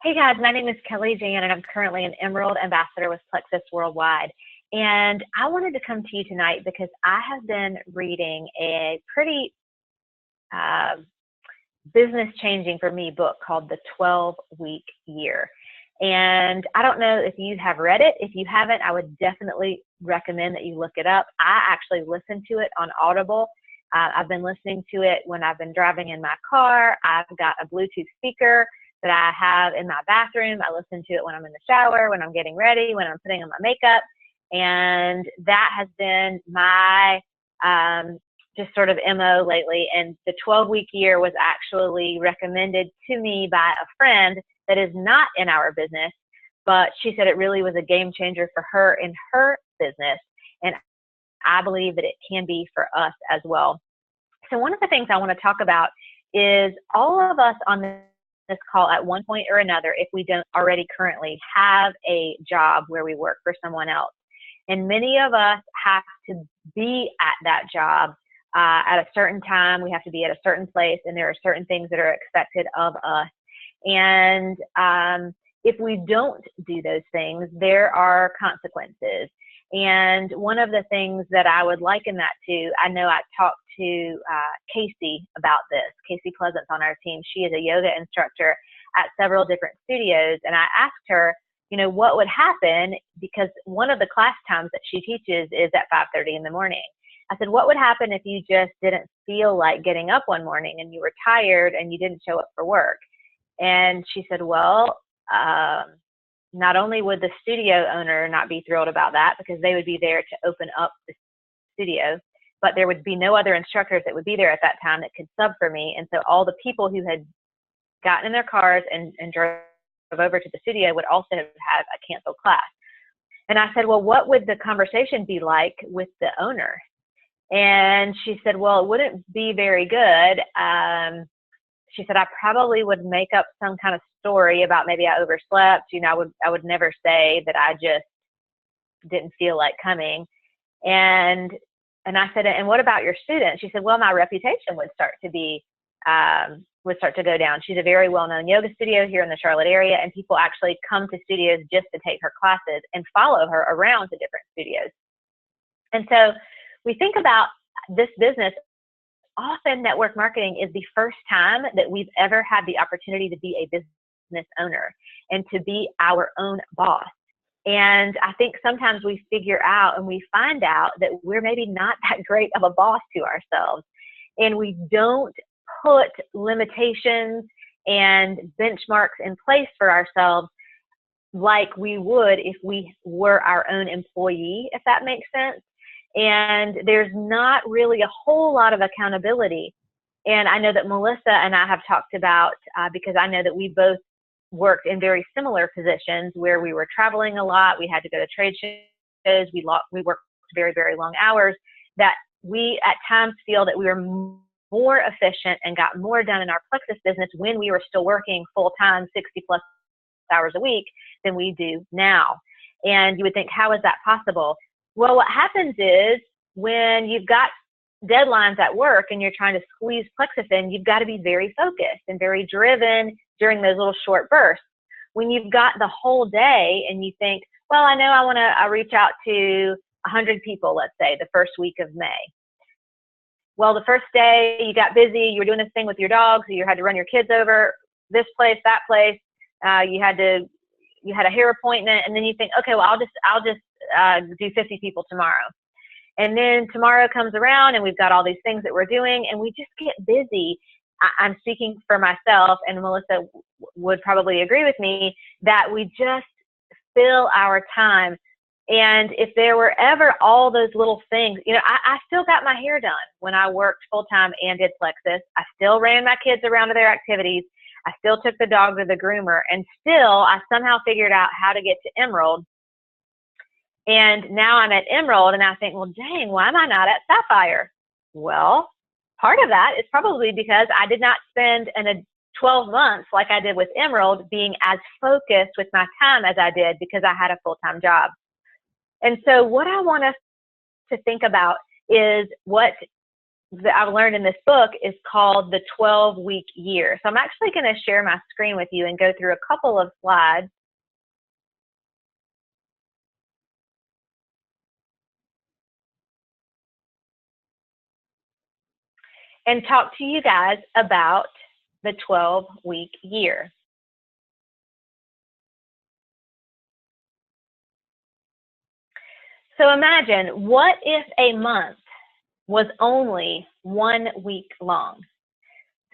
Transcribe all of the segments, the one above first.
Hey guys, my name is Kelly Jan, and I'm currently an Emerald Ambassador with Plexus Worldwide. And I wanted to come to you tonight because I have been reading a pretty uh, business changing for me book called The 12-Week Year. And I don't know if you have read it. If you haven't, I would definitely recommend that you look it up. I actually listened to it on Audible. I've been listening to it when I've been driving in my car. I've got a Bluetooth speaker that I have in my bathroom. I listen to it when I'm in the shower, when I'm getting ready, when I'm putting on my makeup. And that has been my just sort of MO lately. And the 12-week year was actually recommended to me by a friend that is not in our business, but she said it really was a game changer for her in her business. And I believe that it can be for us as well. So one of the things I want to talk about is all of us on this call at one point or another, if we don't already currently have a job where we work for someone else. And many of us have to be at that job at a certain time. We have to be at a certain place, and there are certain things that are expected of us. And if we don't do those things, there are consequences. And one of the things that I would liken that to, I know I talked to Casey about this, Casey Pleasant's on our team. She is a yoga instructor at several different studios. And I asked her, you know, what would happen, because one of the class times that she teaches is at 5:30 in the morning. I said, what would happen if you just didn't feel like getting up one morning and you were tired and you didn't show up for work? And she said, well, not only would the studio owner not be thrilled about that because they would be there to open up the studio, but there would be no other instructors that would be there at that time that could sub for me. And so all the people who had gotten in their cars and drove over to the studio would also have had a canceled class. And I said, well, what would the conversation be like with the owner? And she said, well, it wouldn't be very good. She said, I probably would make up some kind of story about maybe I overslept. You know, I would never say that I just didn't feel like coming. And I said, and what about your students? She said, well, my reputation would start to go down. She's a very well-known yoga studio here in the Charlotte area, and people actually come to studios just to take her classes and follow her around to different studios. And so we think about this business. Often network marketing is the first time that we've ever had the opportunity to be a business owner and to be our own boss. And I think sometimes we figure out and we find out that we're maybe not that great of a boss to ourselves. And we don't put limitations and benchmarks in place for ourselves like we would if we were our own employee, if that makes sense. And there's not really a whole lot of accountability. And I know that Melissa and I have talked about, because I know that we both worked in very similar positions where we were traveling a lot. We had to go to trade shows. We worked very, very long hours, that we at times feel that we were more efficient and got more done in our Plexus business when we were still working full time, 60 plus hours a week, than we do now. And you would think, how is that possible? Well, what happens is when you've got deadlines at work and you're trying to squeeze Plexus in, you've got to be very focused and very driven during those little short bursts. When you've got the whole day and you think, well, I know I want to reach out to 100 people, let's say, the first week of May. Well, the first day you got busy, you were doing this thing with your dogs, you had to run your kids over this place, that place. You had a hair appointment, and then you think, okay, well, I'll just do 50 people tomorrow. And then tomorrow comes around and we've got all these things that we're doing and we just get busy. I'm speaking for myself, and Melissa would probably agree with me, that we just fill our time. And if there were ever all those little things, you know, I still got my hair done when I worked full time and did Plexus. I still ran my kids around to their activities. I still took the dog to the groomer, and still I somehow figured out how to get to Emerald. And now I'm at Emerald, and I think, well, dang, why am I not at Sapphire? Well, part of that is probably because I did not spend 12 months like I did with Emerald being as focused with my time as I did because I had a full-time job. And so what I want us to think about is what that I've learned in this book is called the 12-week year. So I'm actually going to share my screen with you and go through a couple of slides. And talk to you guys about the 12-week year. So imagine, what if a month was only 1 week long?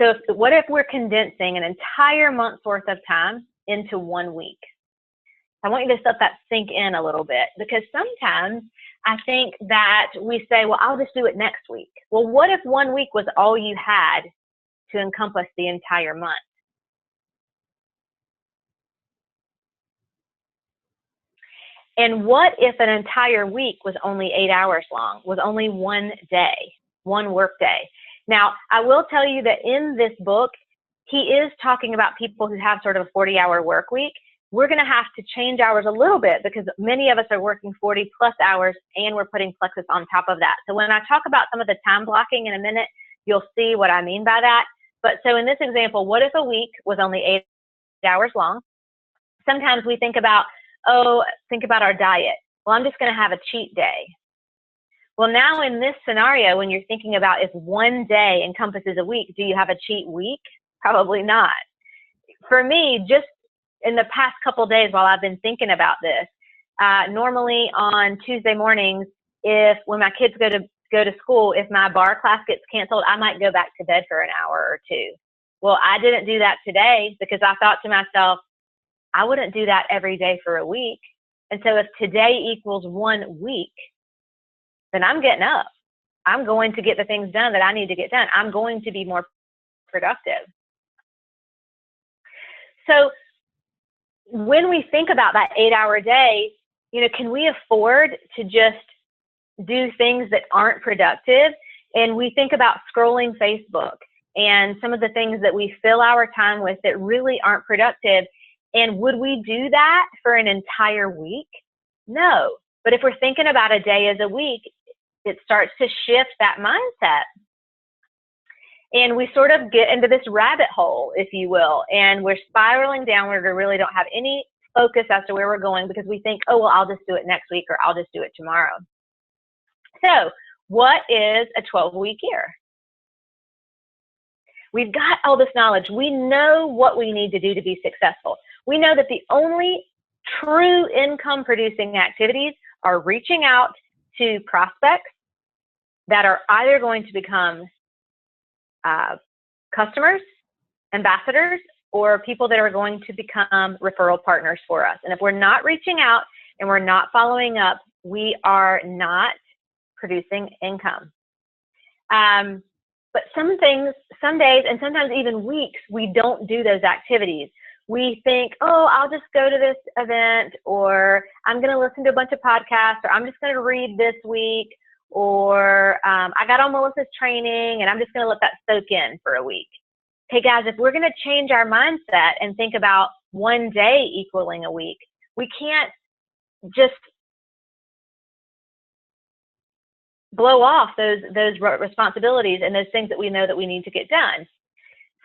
So what if we're condensing an entire month's worth of time into 1 week? I want you to let that sink in a little bit, because sometimes I think that we say, well, I'll just do it next week. Well, what if 1 week was all you had to encompass the entire month? And what if an entire week was only 8 hours long, was only 1 day, 1 work day? Now, I will tell you that in this book, he is talking about people who have sort of a 40-hour work week. We're going to have to change hours a little bit, because many of us are working 40 plus hours, and we're putting Plexus on top of that. So when I talk about some of the time blocking in a minute, you'll see what I mean by that. But so in this example, what if a week was only 8 hours long? Sometimes we think about, think about our diet. Well, I'm just going to have a cheat day. Well, now in this scenario, when you're thinking about if 1 day encompasses a week, do you have a cheat week? Probably not. For me, just in the past couple of days while I've been thinking about this, normally on Tuesday mornings, when my kids go to school, if my bar class gets canceled, I might go back to bed for an hour or two. Well, I didn't do that today, because I thought to myself, I wouldn't do that every day for a week. And so if today equals 1 week, then I'm getting up. I'm going to get the things done that I need to get done. I'm going to be more productive. So when we think about that 8-hour day, can we afford to just do things that aren't productive? And we think about scrolling Facebook and some of the things that we fill our time with that really aren't productive. And would we do that for an entire week? No. But if we're thinking about a day as a week, it starts to shift that mindset. And we sort of get into this rabbit hole, if you will, and we're spiraling downward. We really don't have any focus as to where we're going, because we think, oh, well, I'll just do it next week, or I'll just do it tomorrow. So what is a 12-week year? We've got all this knowledge. We know what we need to do to be successful. We know that the only true income producing activities are reaching out to prospects that are either going to become customers, ambassadors, or people that are going to become referral partners for us. And if we're not reaching out and we're not following up, we are not producing income. But some things, some days, and sometimes even weeks, we don't do those activities. We think, oh, I'll just go to this event, or I'm going to listen to a bunch of podcasts, or I'm just going to read this week, or I got on Melissa's training and I'm just going to let that soak in for a week. Okay, guys, if we're going to change our mindset and think about 1 day equaling a week, we can't just blow off those responsibilities and those things that we know that we need to get done.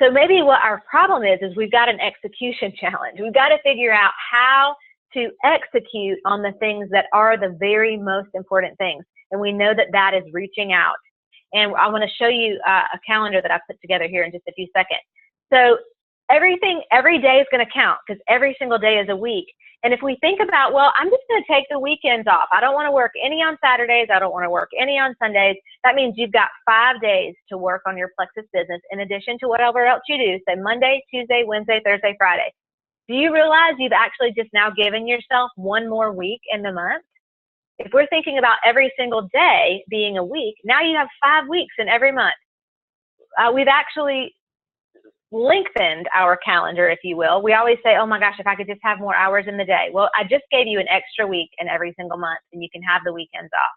So maybe what our problem is we've got an execution challenge. We've got to figure out how to execute on the things that are the very most important things. And we know that that is reaching out. And I want to show you a calendar that I've put together here in just a few seconds. So every day is going to count, because every single day is a week. And if we think about, well, I'm just going to take the weekends off. I don't want to work any on Saturdays. I don't want to work any on Sundays. That means you've got 5 days to work on your Plexus business in addition to whatever else you do. Say Monday, Tuesday, Wednesday, Thursday, Friday. Do you realize you've actually just now given yourself 1 more week in the month? If we're thinking about every single day being a week, now you have 5 weeks in every month. We've actually lengthened our calendar, if you will. We always say, oh my gosh, if I could just have more hours in the day. Well, I just gave you an extra week in every single month, and you can have the weekends off.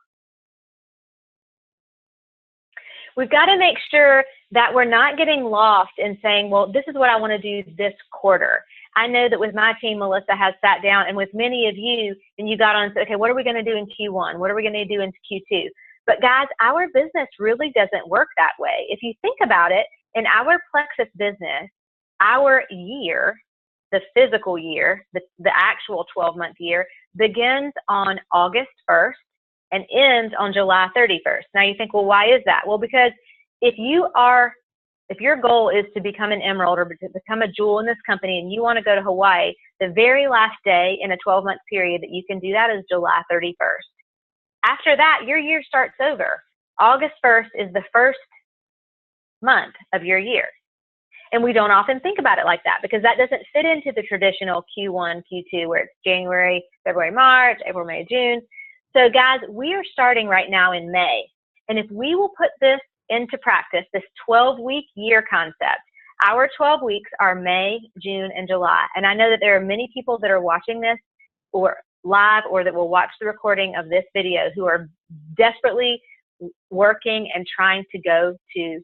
We've got to make sure that we're not getting lost in saying, well, this is what I want to do this quarter. I know that with my team, Melissa has sat down, and with many of you, and you got on and said, okay, what are we going to do in Q1? What are we going to do in Q2? But guys, our business really doesn't work that way. If you think about it, in our Plexus business, our year, the physical year, the actual 12-month year, begins on August 1st and ends on July 31st. Now you think, well, why is that? Well, because if your goal is to become an emerald or to become a jewel in this company and you want to go to Hawaii, the very last day in a 12-month period that you can do that is July 31st. After that, your year starts over. August 1st is the first month of your year. And we don't often think about it like that because that doesn't fit into the traditional Q1, Q2, where it's January, February, March, April, May, June. So guys, we are starting right now in May. And if we will put this into practice, this 12-week year concept, our 12 weeks are May, June, and July. And I know that there are many people that are watching this or live or that will watch the recording of this video who are desperately working and trying to go to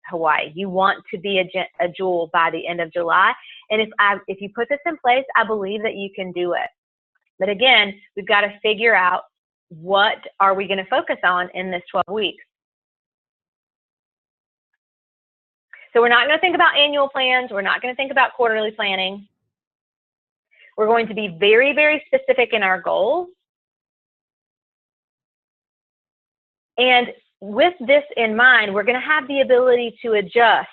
Hawaii. You want to be a jewel by the end of July. And if you put this in place, I believe that you can do it. But again, we've got to figure out what are we going to focus on in this 12 weeks. So we're not going to think about annual plans. We're not going to think about quarterly planning. We're going to be very, very specific in our goals. And with this in mind, we're going to have the ability to adjust.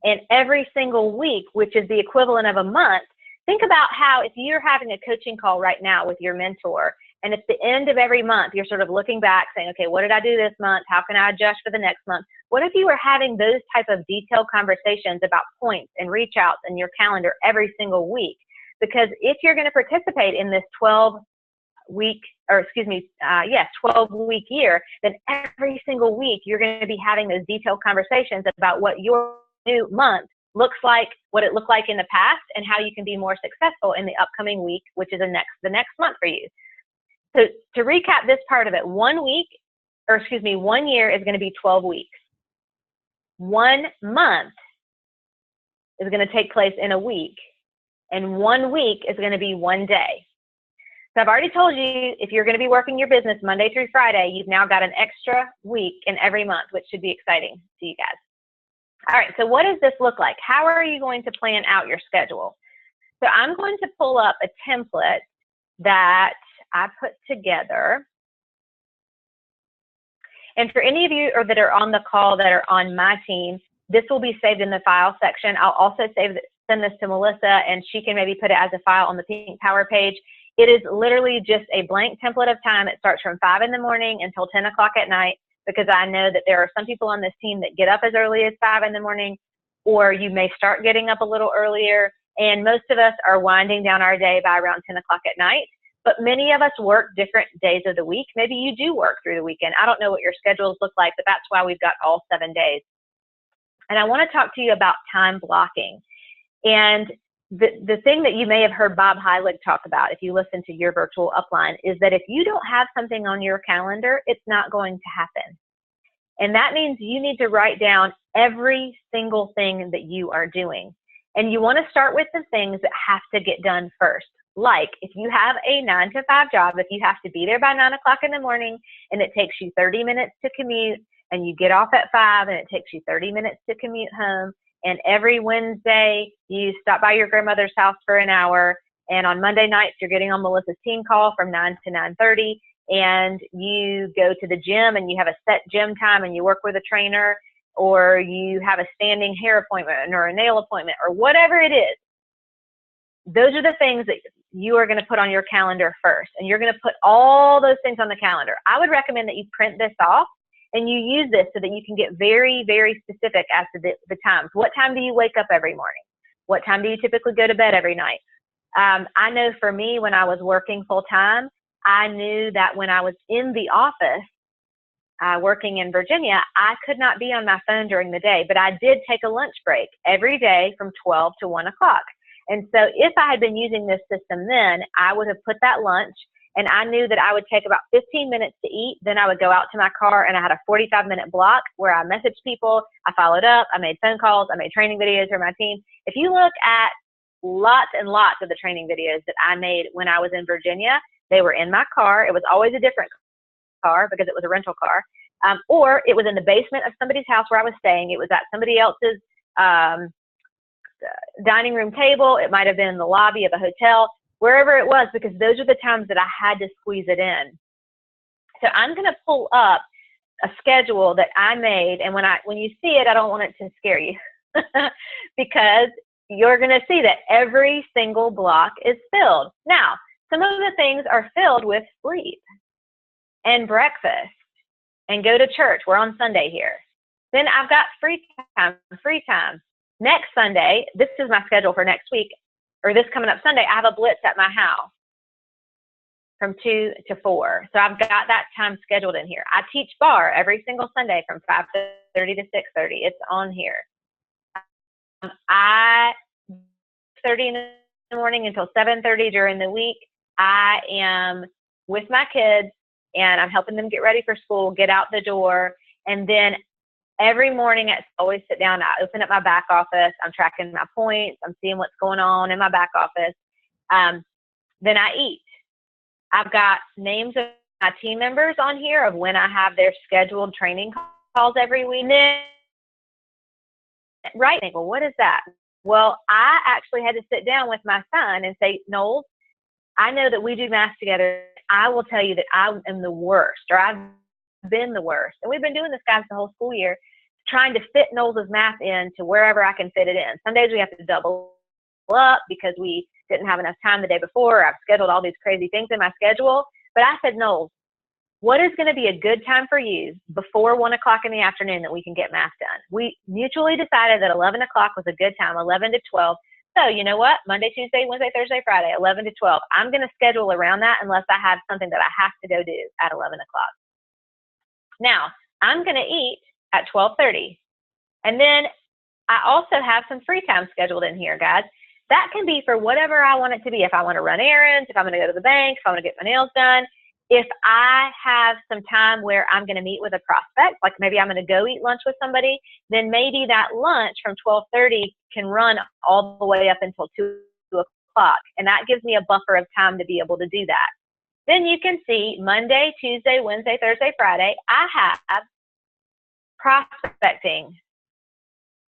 And every single week, which is the equivalent of a month, think about how if you're having a coaching call right now with your mentor, and at the end of every month, you're sort of looking back saying, okay, what did I do this month? How can I adjust for the next month? What if you were having those type of detailed conversations about points and reach outs in your calendar every single week? Because if you're going to participate in this 12-week year, then every single week you're going to be having those detailed conversations about what your new month looks like, what it looked like in the past, and how you can be more successful in the upcoming week, which is the next month for you. So to recap this part of it, 1 year is going to be 12 weeks. 1 month is going to take place in a week, and 1 week is going to be 1 day. So I've already told you, if you're going to be working your business Monday through Friday, you've now got an extra week in every month, which should be exciting to you guys. All right, so what does this look like? How are you going to plan out your schedule? So I'm going to pull up a template that I put together. And for any of you that are on the call that are on my team, this will be saved in the file section. I'll also send this to Melissa, and she can maybe put it as a file on the Pink Power page. It is literally just a blank template of time. It starts from 5 in the morning until 10 o'clock at night, because I know that there are some people on this team that get up as early as 5 in the morning, or you may start getting up a little earlier. And most of us are winding down our day by around 10 o'clock at night. But many of us work different days of the week. Maybe you do work through the weekend. I don't know what your schedules look like, but that's why we've got all 7 days. And I want to talk to you about time blocking. And the thing that you may have heard Bob Heilig talk about if you listen to your virtual upline is that if you don't have something on your calendar, it's not going to happen. And that means you need to write down every single thing that you are doing. And you want to start with the things that have to get done first. Like if you have a 9-to-5 job, if you have to be there by 9 o'clock in the morning and it takes you 30 minutes to commute, and you get off at 5 and it takes you 30 minutes to commute home, and every Wednesday you stop by your grandmother's house for an hour, and on Monday nights you're getting on Melissa's team call from 9 to 9:30, and you go to the gym and you have a set gym time and you work with a trainer, or you have a standing hair appointment or a nail appointment or whatever it is. Those are the things that you are going to put on your calendar first, and you're going to put all those things on the calendar. I would recommend that you print this off and you use this so that you can get very, very specific as to the times. What time do you wake up every morning? What time do you typically go to bed every night? I know for me, when I was working full time, I knew that when I was in the office working in Virginia, I could not be on my phone during the day, but I did take a lunch break every day from 12 to 1 o'clock. And so if I had been using this system then, I would have put that lunch, and I knew that I would take about 15 minutes to eat. Then I would go out to my car, and I had a 45-minute block where I messaged people, I followed up, I made phone calls, I made training videos for my team. If you look at lots and lots of the training videos that I made when I was in Virginia, they were in my car. It was always a different car because it was a rental car. or it was in the basement of somebody's house where I was staying. It was at somebody else's dining room table. It might have been in the lobby of a hotel, wherever it was, because those are the times that I had to squeeze it in. So I'm going to pull up a schedule that I made, and when you see it, I don't want it to scare you because you're going to see that every single block is filled. Now, some of the things are filled with sleep and breakfast and go to church. We're on Sunday here. Then I've got free time. Next Sunday, this is my schedule for next week, or this coming up Sunday, I have a blitz at my house from 2 to 4. So I've got that time scheduled in here. I teach bar every single Sunday from 5:30 to 6:30. It's on here. I 30 in the morning until 7:30 during the week. I am with my kids and I'm helping them get ready for school, get out the door, and then every morning I always sit down. I open up my back office. I'm tracking my points. I'm seeing what's going on in my back office. Then I eat. I've got names of my team members on here of when I have their scheduled training calls every week. Right. Well, what is that? Well, I actually had to sit down with my son and say, Knowles, I know that we do math together. I will tell you that I am the worst, or I've been the worst. And we've been doing this, guys, the whole school year, trying to fit Knowles' math in to wherever I can fit it in. Some days we have to double up because we didn't have enough time the day before. I've scheduled all these crazy things in my schedule. But I said, Knowles, what is going to be a good time for you before 1 o'clock in the afternoon that we can get math done? We mutually decided that 11 o'clock was a good time, 11 to 12. So you know what? Monday, Tuesday, Wednesday, Thursday, Friday, 11 to 12. I'm going to schedule around that unless I have something that I have to go do at 11 o'clock. Now, I'm going to eat at 12:30. And then I also have some free time scheduled in here, guys. That can be for whatever I want it to be. If I want to run errands, if I'm going to go to the bank, if I want to get my nails done. If I have some time where I'm going to meet with a prospect, like maybe I'm going to go eat lunch with somebody, then maybe that lunch from 12:30 can run all the way up until 2 o'clock. And that gives me a buffer of time to be able to do that. Then you can see Monday, Tuesday, Wednesday, Thursday, Friday, I have prospecting,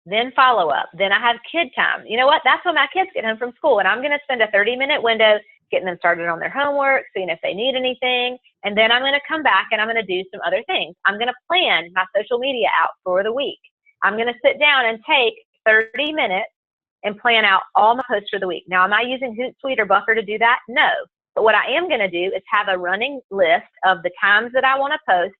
then follow-up, then I have kid time. You know what? That's when my kids get home from school, and I'm going to spend a 30-minute window getting them started on their homework, seeing if they need anything, and then I'm going to come back and I'm going to do some other things. I'm going to plan my social media out for the week. I'm going to sit down and take 30 minutes and plan out all my posts for the week. Now, am I using Hootsuite or Buffer to do that? No. But what I am going to do is have a running list of the times that I want to post.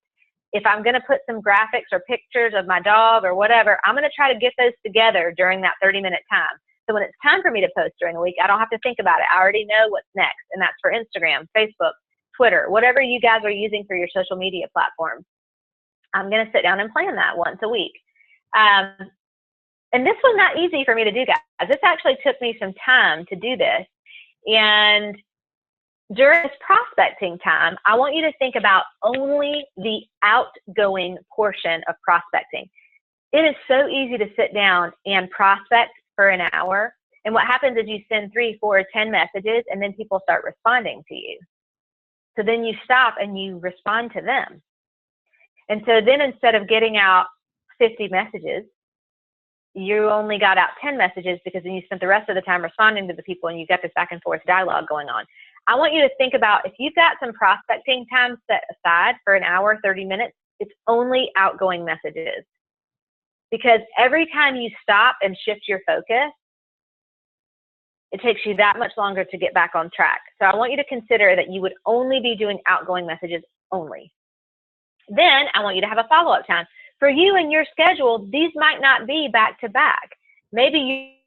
If I'm going to put some graphics or pictures of my dog or whatever, I'm going to try to get those together during that 30-minute time. So when it's time for me to post during the week, I don't have to think about it. I already know what's next, and that's for Instagram, Facebook, Twitter, whatever you guys are using for your social media platforms. I'm going to sit down and plan that once a week. And this was not easy for me to do, guys. This actually took me some time to do this. And during this prospecting time, I want you to think about only the outgoing portion of prospecting. It is so easy to sit down and prospect for an hour. And what happens is you send 3, 4, 10 messages, and then people start responding to you. So then you stop and you respond to them. And so then instead of getting out 50 messages, you only got out 10 messages because then you spent the rest of the time responding to the people and you got this back and forth dialogue going on. I want you to think about if you've got some prospecting time set aside for an hour, 30 minutes, it's only outgoing messages. Because every time you stop and shift your focus, it takes you that much longer to get back on track. So I want you to consider that you would only be doing outgoing messages only. Then I want you to have a follow-up time. For you and your schedule, these might not be back to back. Maybe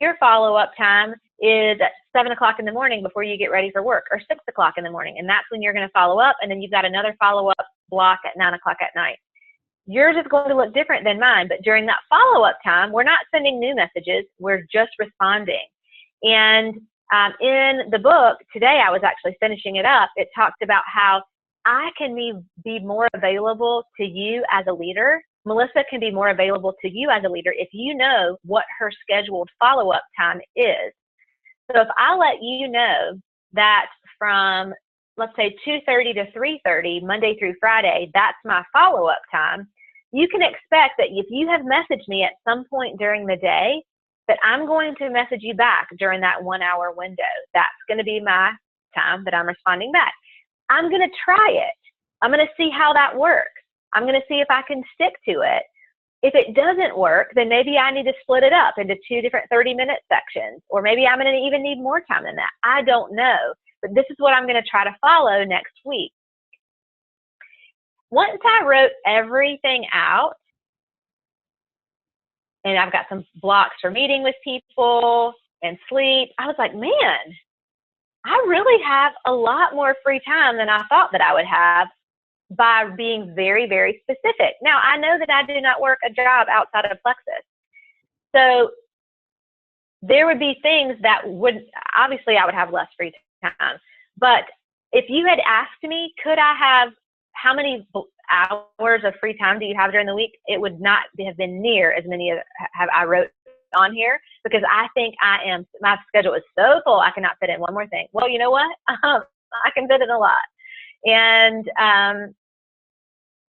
your follow-up time is at 7 o'clock in the morning before you get ready for work, or 6 o'clock in the morning, and that's when you're going to follow up, and then you've got another follow-up block at 9 o'clock at night. Yours is going to look different than mine, but during that follow-up time, we're not sending new messages, we're just responding. And in the book, today I was actually finishing it up, it talks about how I can be more available to you as a leader. Melissa can be more available to you as a leader if you know what her scheduled follow-up time is. So if I let you know that from let's say 2:30 to 3:30, Monday through Friday, that's my follow-up time. You can expect that if you have messaged me at some point during the day, that I'm going to message you back during that 1 hour window. That's going to be my time that I'm responding back. I'm going to try it. I'm going to see how that works. I'm going to see if I can stick to it. If it doesn't work, then maybe I need to split it up into 2 different 30-minute sections, or maybe I'm going to even need more time than that. I don't know, but this is what I'm going to try to follow next week. Once I wrote everything out, and I've got some blocks for meeting with people and sleep, I was like, man, I really have a lot more free time than I thought that I would have by being very, very specific. Now, I know that I do not work a job outside of Plexus. So there would be things that would, obviously I would have less free time. But if you had asked me, could I have, how many hours of free time do you have during the week? It would not have been near as many as I wrote on here, because I think my schedule is so full, I cannot fit in one more thing. Well, you know what? I can fit in a lot. And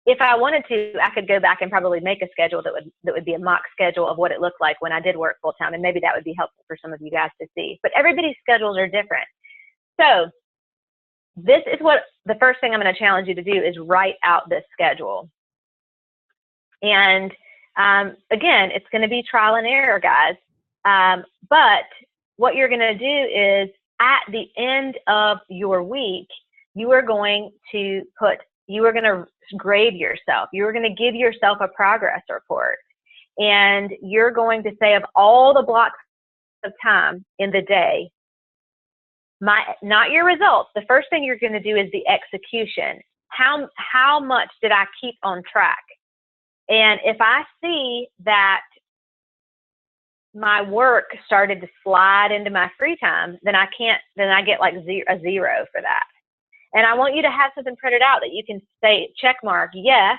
if I wanted to, I could go back and probably make a schedule that would be a mock schedule of what it looked like when I did work full time, and maybe that would be helpful for some of you guys to see. But everybody's schedules are different. So this is what the first thing I'm going to challenge you to do is write out this schedule. And again, it's going to be trial and error, guys. But what you're going to do is at the end of your week, you are going to grade yourself. You are going to give yourself a progress report. And you're going to say, of all the blocks of time in the day, not your results. The first thing you're going to do is the execution. How much did I keep on track? And if I see that my work started to slide into my free time, then I get like a zero for that. And I want you to have something printed out that you can say, check mark, yes,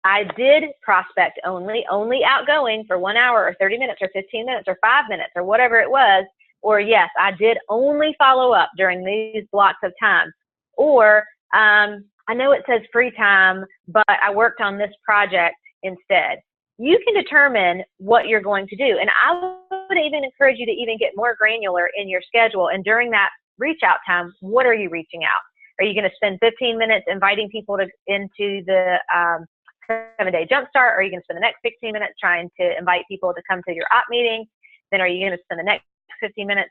I did prospect only outgoing for 1 hour or 30 minutes or 15 minutes or 5 minutes or whatever it was. Or yes, I did only follow up during these blocks of time. Or I know it says free time, but I worked on this project instead. You can determine what you're going to do. And I would even encourage you to even get more granular in your schedule. And during that reach out time, what are you reaching out? Are you going to spend 15 minutes inviting people into the 7-day jumpstart? Or are you going to spend the next 15 minutes trying to invite people to come to your op meeting? Then are you going to spend the next 15 minutes?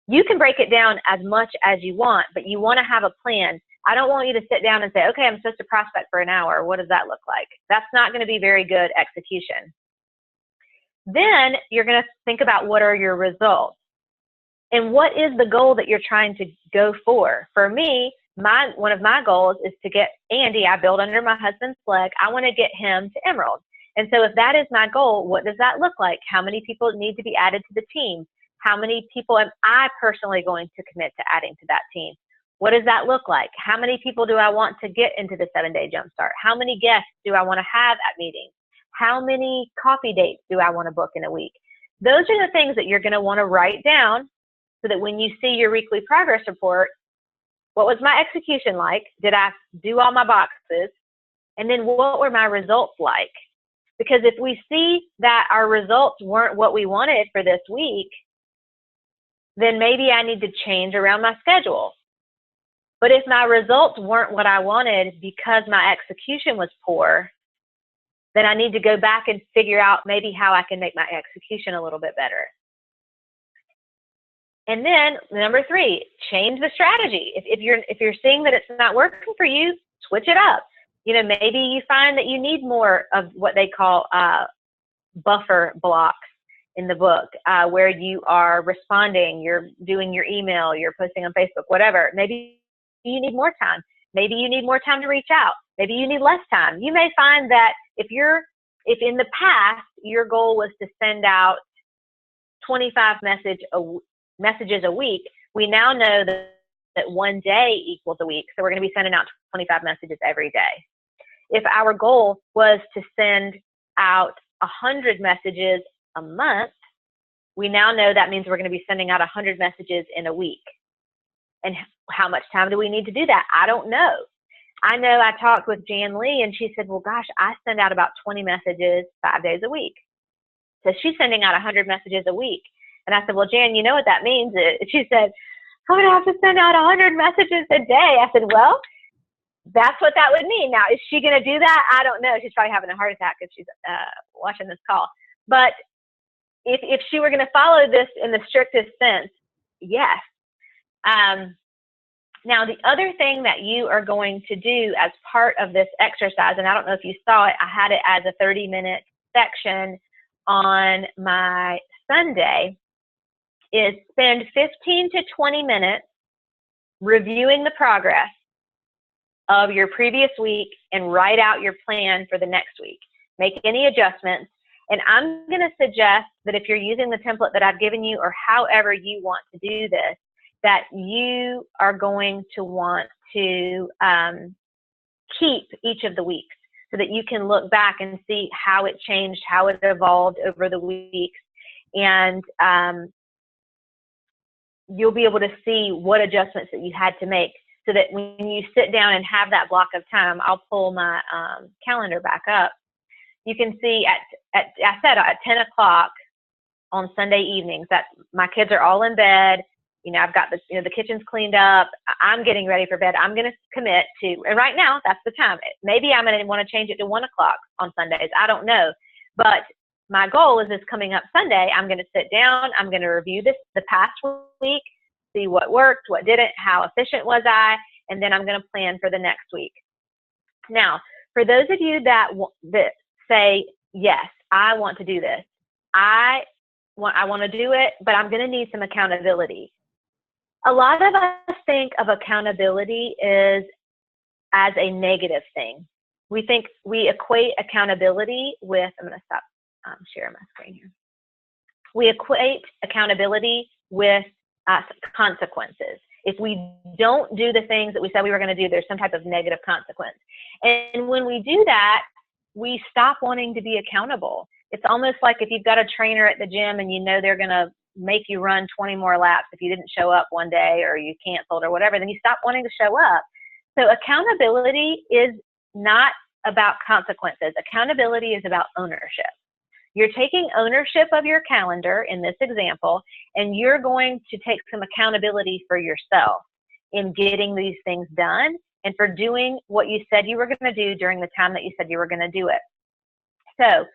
You can break it down as much as you want, but you want to have a plan. I don't want you to sit down and say, okay, I'm supposed to prospect for an hour. What does that look like? That's not going to be very good execution. Then you're going to think about what are your results and what is the goal that you're trying to go for. For me, one of my goals is to get Andy. I build under my husband's flag. I want to get him to Emerald. And so if that is my goal, what does that look like? How many people need to be added to the team? How many people am I personally going to commit to adding to that team? What does that look like? How many people do I want to get into the 7-day jumpstart? How many guests do I want to have at meetings? How many coffee dates do I want to book in a week? Those are the things that you're going to want to write down so that when you see your weekly progress report, what was my execution like? Did I do all my boxes? And then what were my results like? Because if we see that our results weren't what we wanted for this week, then maybe I need to change around my schedule. But if my results weren't what I wanted because my execution was poor, then I need to go back and figure out maybe how I can make my execution a little bit better. And then number 3, change the strategy. If you're seeing that it's not working for you, switch it up. You know, maybe you find that you need more of what they call buffer blocks in the book, where you are responding, you're doing your email, you're posting on Facebook, whatever. Maybe you need more time. Maybe you need more time to reach out. Maybe you need less time. You may find that if in the past your goal was to send out 25 messages a week, we now know that 1 day equals a week. So we're going to be sending out 25 messages every day. If our goal was to send out 100 messages a month, we now know that means we're going to be sending out 100 messages in a week. And how much time do we need to do that? I don't know. I know I talked with Jan Lee, and she said, well, gosh, I send out about 20 messages 5 days a week. So she's sending out 100 messages a week. And I said, well, Jan, you know what that means? She said, I'm going to have to send out 100 messages a day. I said, well, that's what that would mean. Now, is she going to do that? I don't know. She's probably having a heart attack if she's watching this call. But if she were going to follow this in the strictest sense, yes. Now, the other thing that you are going to do as part of this exercise, and I don't know if you saw it, I had it as a 30-minute section on my Sunday, is spend 15 to 20 minutes reviewing the progress of your previous week and write out your plan for the next week. Make any adjustments. And I'm going to suggest that if you're using the template that I've given you, or however you want to do this, that you are going to want to keep each of the weeks so that you can look back and see how it changed, how it evolved over the weeks. And you'll be able to see what adjustments that you had to make, so that when you sit down and have that block of time, I'll pull my calendar back up. You can see I said at 10 o'clock on Sunday evenings that my kids are all in bed. You know, I've got the kitchen's cleaned up. I'm getting ready for bed. I'm going to commit to, and right now that's the time. Maybe I'm going to want to change it to 1 o'clock on Sundays. I don't know. But my goal is this coming up Sunday, I'm going to sit down. I'm going to review the past week, see what worked, what didn't, how efficient was I, and then I'm going to plan for the next week. Now, for those of you that say, yes, I want to do this. I want to do it, but I'm going to need some accountability. A lot of us think of accountability as a negative thing. We equate accountability with, I'm going to stop sharing my screen here. We equate accountability with consequences. If we don't do the things that we said we were going to do, there's some type of negative consequence. And when we do that, we stop wanting to be accountable. It's almost like if you've got a trainer at the gym and you know they're going to make you run 20 more laps if you didn't show up one day or you canceled or whatever, then you stop wanting to show up. So accountability is not about consequences. Accountability is about ownership. You're taking ownership of your calendar in this example, and you're going to take some accountability for yourself in getting these things done and for doing what you said you were going to do during the time that you said you were going to do it. So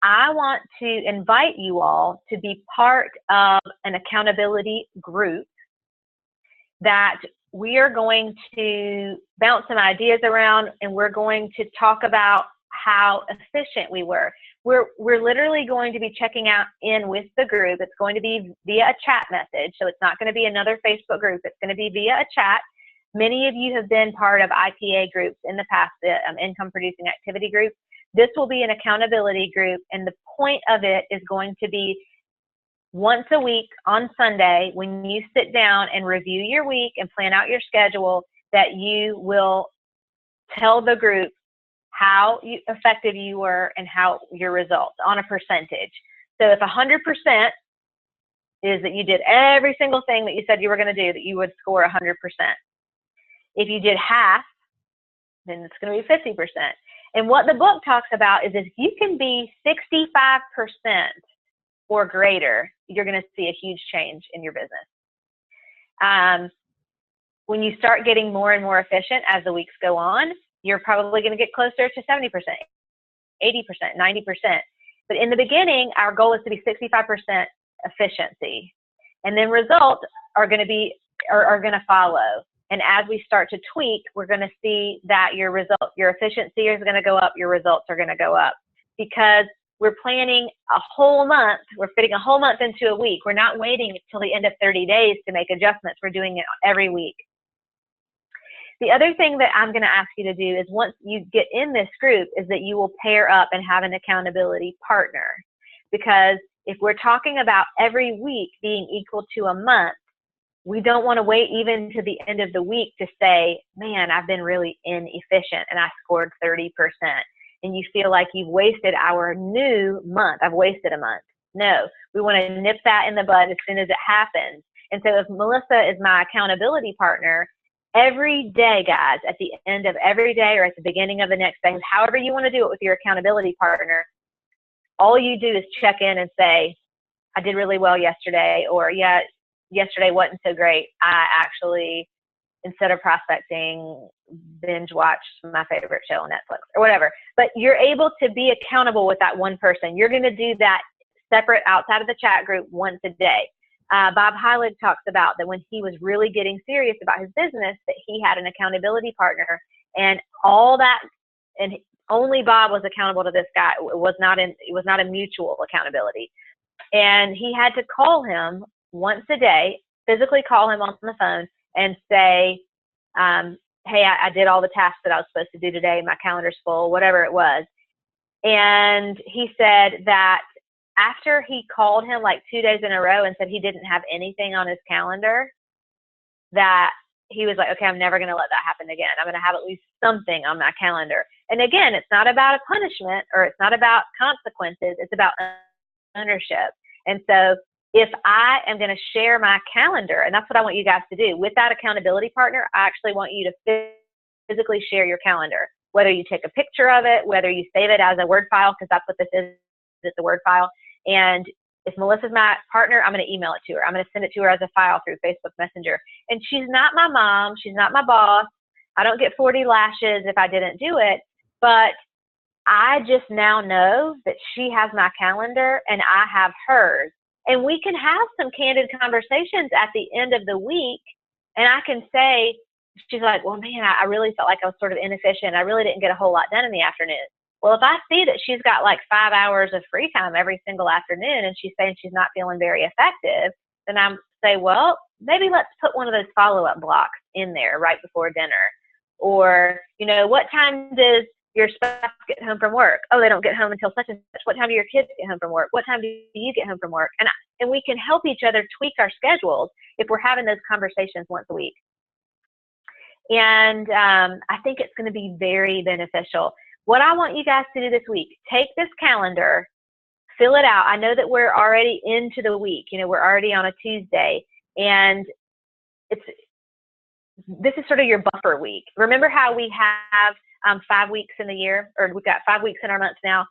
I want to invite you all to be part of an accountability group that we are going to bounce some ideas around, and we're going to talk about how efficient we were. We're literally going to be checking in with the group. It's going to be via a chat message, so it's not going to be another Facebook group. It's going to be via a chat. Many of you have been part of IPA groups in the past, the income producing activity groups. This will be an accountability group, and the point of it is going to be once a week on Sunday, when you sit down and review your week and plan out your schedule, that you will tell the group how effective you were and how your results on a percentage. So if 100% is that you did every single thing that you said you were going to do, that you would score 100%. If you did half, then it's going to be 50%. And what the book talks about is if you can be 65% or greater, you're going to see a huge change in your business. When you start getting more and more efficient as the weeks go on, you're probably going to get closer to 70%, 80%, 90%. But in the beginning, our goal is to be 65% efficiency. And then results are going to follow. And as we start to tweak, we're going to see that your efficiency is going to go up, your results are going to go up. Because we're planning a whole month, we're fitting a whole month into a week. We're not waiting until the end of 30 days to make adjustments. We're doing it every week. The other thing that I'm going to ask you to do is once you get in this group is that you will pair up and have an accountability partner. Because if we're talking about every week being equal to a month, we don't want to wait even to the end of the week to say, man, I've been really inefficient and I scored 30%. And you feel like you've wasted our new month. I've wasted a month. No, we want to nip that in the bud as soon as it happens. And so if Melissa is my accountability partner, every day, guys, at the end of every day or at the beginning of the next day, however you want to do it with your accountability partner, all you do is check in and say, I did really well yesterday, or yeah, yesterday wasn't so great. I actually, instead of prospecting, binge watched my favorite show on Netflix or whatever. But you're able to be accountable with that one person. You're going to do that separate outside of the chat group once a day. Bob Heilig talks about that when he was really getting serious about his business, that he had an accountability partner, and all that, and only Bob was accountable to this guy. It was not a mutual accountability. And he had to call him once a day, physically call him on the phone and say, hey, I did all the tasks that I was supposed to do today. My calendar's full, whatever it was. And he said that after he called him like 2 days in a row and said he didn't have anything on his calendar, that he was like, okay, I'm never going to let that happen again. I'm going to have at least something on my calendar. And again, it's not about a punishment or it's not about consequences. It's about ownership. And so if I am going to share my calendar, and that's what I want you guys to do with that accountability partner, I actually want you to physically share your calendar, whether you take a picture of it, whether you save it as a Word file, because that's what this is, it's a Word file. And if Melissa's my partner, I'm going to email it to her. I'm going to send it to her as a file through Facebook Messenger. And she's not my mom. She's not my boss. I don't get 40 lashes if I didn't do it. But I just now know that she has my calendar and I have hers. And we can have some candid conversations at the end of the week. And I can say, she's like, well, man, I really felt like I was sort of inefficient. I really didn't get a whole lot done in the afternoon. Well, if I see that she's got like 5 hours of free time every single afternoon and she's saying she's not feeling very effective, then I'm say, well, maybe let's put one of those follow-up blocks in there right before dinner. Or, you know, what time does your spouse get home from work? Oh, they don't get home until such and such. What time do your kids get home from work? What time do you get home from work? And we can help each other tweak our schedules if we're having those conversations once a week. And I think it's going to be very beneficial. What I want you guys to do this week, take this calendar, fill it out. I know that we're already into the week. You know, we're already on a Tuesday, and this is sort of your buffer week. Remember how we have 5 weeks in the year, or we've got 5 weeks in our months now.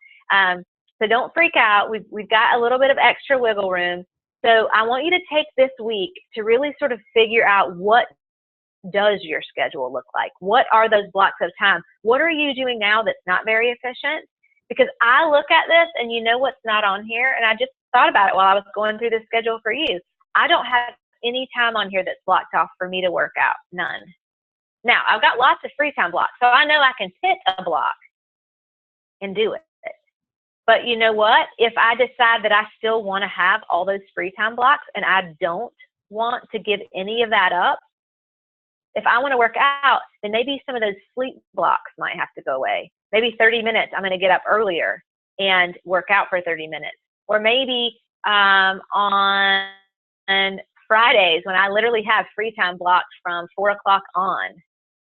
So don't freak out. We've got a little bit of extra wiggle room. So I want you to take this week to really sort of figure out, what does your schedule look like? What are those blocks of time? What are you doing now that's not very efficient? Because I look at this and you know what's not on here, and I just thought about it while I was going through the schedule for you. I don't have any time on here that's blocked off for me to work out. None. Now, I've got lots of free time blocks, so I know I can pick a block and do it. But you know what? If I decide that I still want to have all those free time blocks and I don't want to give any of that up, if I want to work out, then maybe some of those sleep blocks might have to go away. Maybe 30 minutes, I'm going to get up earlier and work out for 30 minutes. Or maybe on Fridays, when I literally have free time blocks from 4 o'clock on,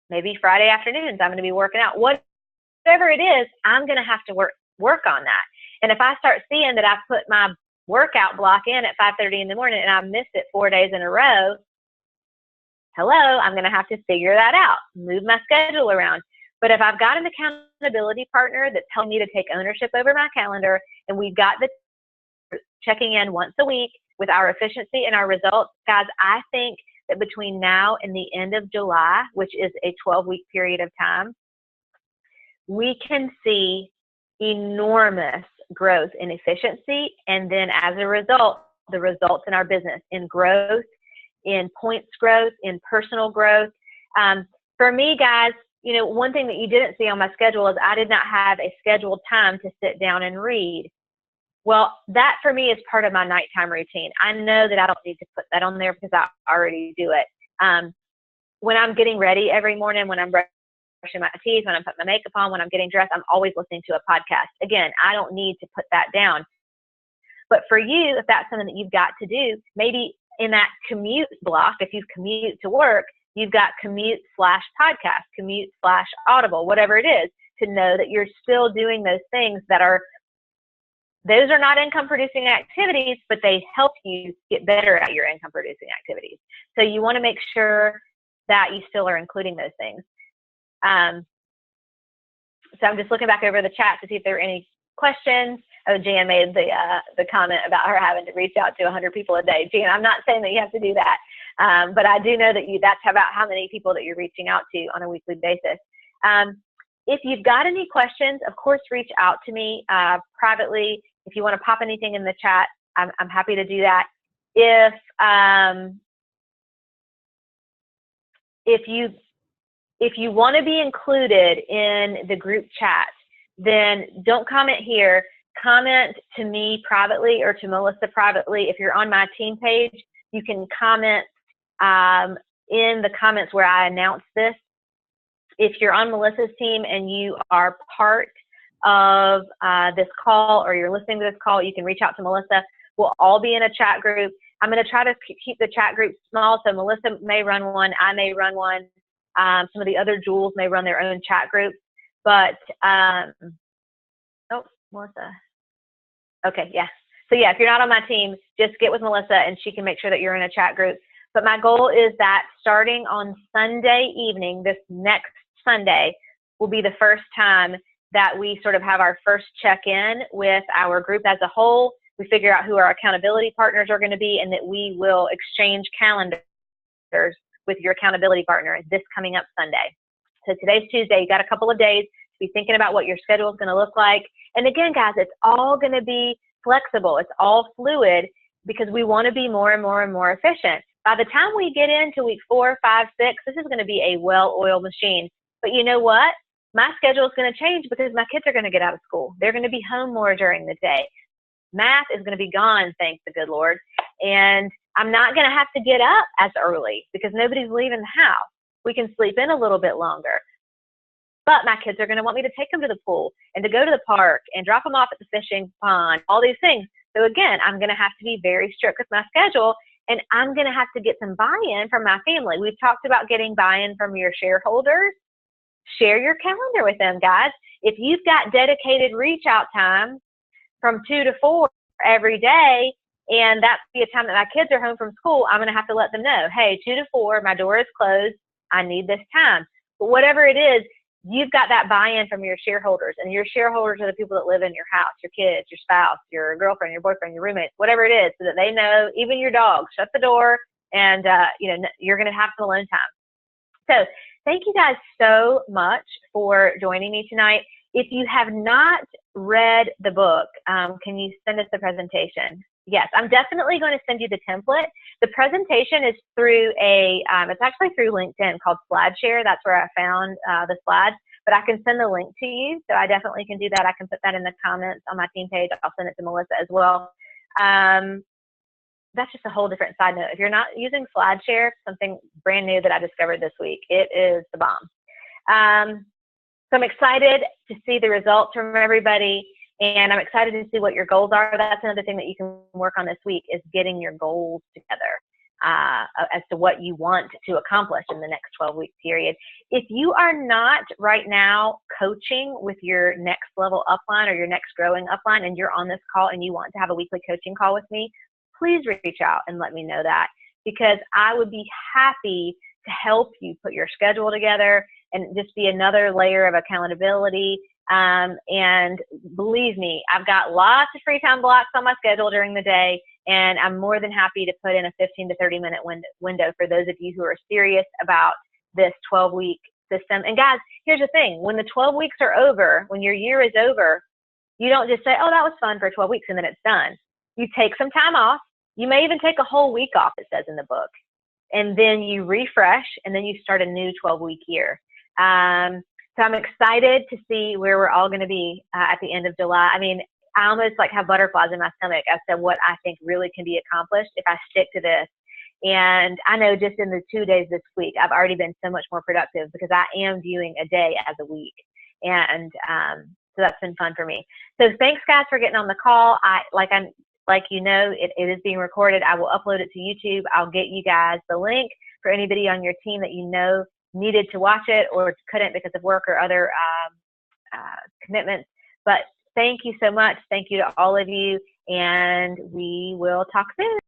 maybe Friday afternoons, I'm going to be working out. Whatever it is, I'm going to have to work on that. And if I start seeing that I put my workout block in at 5:30 in the morning and I miss it 4 days in a row, hello, I'm going to have to figure that out, move my schedule around. But if I've got an accountability partner that's helping me to take ownership over my calendar, and we've got the checking in once a week with our efficiency and our results, guys, I think that between now and the end of July, which is a 12-week period of time, we can see enormous growth in efficiency. And then as a result, the results in our business in growth, in points growth, in personal growth. For me, guys, you know, one thing that you didn't see on my schedule is I did not have a scheduled time to sit down and read. Well, that for me is part of my nighttime routine. I know that I don't need to put that on there because I already do it. When I'm getting ready every morning, when I'm brushing my teeth, when I'm putting my makeup on, when I'm getting dressed, I'm always listening to a podcast. Again, I don't need to put that down. But for you, if that's something that you've got to do, maybe in that commute block, if you commute to work, you've got commute/podcast, commute/audible, whatever it is, to know that you're still doing those things that are Those are not income producing activities, but they help you get better at your income producing activities. So you want to make sure that you still are including those things. So I'm just looking back over the chat to see if there were any questions. Oh, Jan made the comment about her having to reach out to 100 people a day. Jan, I'm not saying that you have to do that, but I do know that that's about how many people that you're reaching out to on a weekly basis. If you've got any questions, of course, reach out to me privately. If you want to pop anything in the chat, I'm happy to do that. If you want to be included in the group chat, then don't comment here. Comment to me privately or to Melissa privately. If you're on my team page, you can comment in the comments where I announce this. If you're on Melissa's team and you are part of this call or you're listening to this call, you can reach out to Melissa. We'll all be in a chat group. I'm going to try to keep the chat group small, so Melissa may run one, I may run one. Some of the other jewels may run their own chat groups, but, oh, Melissa. Okay, yeah. So yeah, if you're not on my team, just get with Melissa and she can make sure that you're in a chat group. But my goal is that starting on Sunday evening, this next Sunday, will be the first time that we sort of have our first check-in with our group as a whole. We figure out who our accountability partners are going to be and that we will exchange calendars with your accountability partner this coming up Sunday. So today's Tuesday. You got a couple of days to be thinking about what your schedule is going to look like. And again, guys, it's all going to be flexible. It's all fluid because we want to be more and more and more efficient. By the time we get into week 4, 5, 6, this is going to be a well-oiled machine. But you know what? My schedule is going to change because my kids are going to get out of school. They're going to be home more during the day. Math is going to be gone, thank the good Lord. And I'm not going to have to get up as early because nobody's leaving the house. We can sleep in a little bit longer. But my kids are going to want me to take them to the pool and to go to the park and drop them off at the fishing pond, all these things. So again, I'm going to have to be very strict with my schedule, and I'm going to have to get some buy-in from my family. We've talked about getting buy-in from your shareholders. Share your calendar with them, guys. If you've got dedicated reach out time from 2 to 4 every day, and that's the time that my kids are home from school, I'm going to have to let them know, hey, 2 to 4, my door is closed. I need this time. But whatever it is, you've got that buy-in from your shareholders, and your shareholders are the people that live in your house, your kids, your spouse, your girlfriend, your boyfriend, your roommates, whatever it is, so that they know, even your dog, shut the door, and you're going to have some alone time. So thank you guys so much for joining me tonight. If you have not read the book, can you send us the presentation? Yes, I'm definitely going to send you the template. The presentation is through it's actually through LinkedIn called SlideShare. That's where I found the slides, but I can send the link to you. So I definitely can do that. I can put that in the comments on my team page. I'll send it to Melissa as well. That's just a whole different side note. If you're not using SlideShare, something brand new that I discovered this week, it is the bomb. So I'm excited to see the results from everybody, and I'm excited to see what your goals are. That's another thing that you can work on this week is getting your goals together as to what you want to accomplish in the next 12-week period. If you are not right now coaching with your next level upline or your next growing upline, and you're on this call and you want to have a weekly coaching call with me, please reach out and let me know that, because I would be happy to help you put your schedule together and just be another layer of accountability. And believe me, I've got lots of free time blocks on my schedule during the day, and I'm more than happy to put in a 15 to 30 minute window for those of you who are serious about this 12-week system. And guys, here's the thing. When the 12 weeks are over, when your year is over, you don't just say, oh, that was fun for 12 weeks and then it's done. You take some time off. You may even take a whole week off, it says in the book. And then you refresh, and then you start a new 12-week year. So I'm excited to see where we're all going to be at the end of July. I mean, I almost like have butterflies in my stomach as to what I think really can be accomplished if I stick to this. And I know just in the 2 days this week, I've already been so much more productive because I am viewing a day as a week. And so that's been fun for me. So thanks, guys, for getting on the call. Like you know, it is being recorded. I will upload it to YouTube. I'll get you guys the link for anybody on your team that you know needed to watch it or couldn't because of work or other commitments. But Thank you so much. Thank you to all of you, and we will talk soon.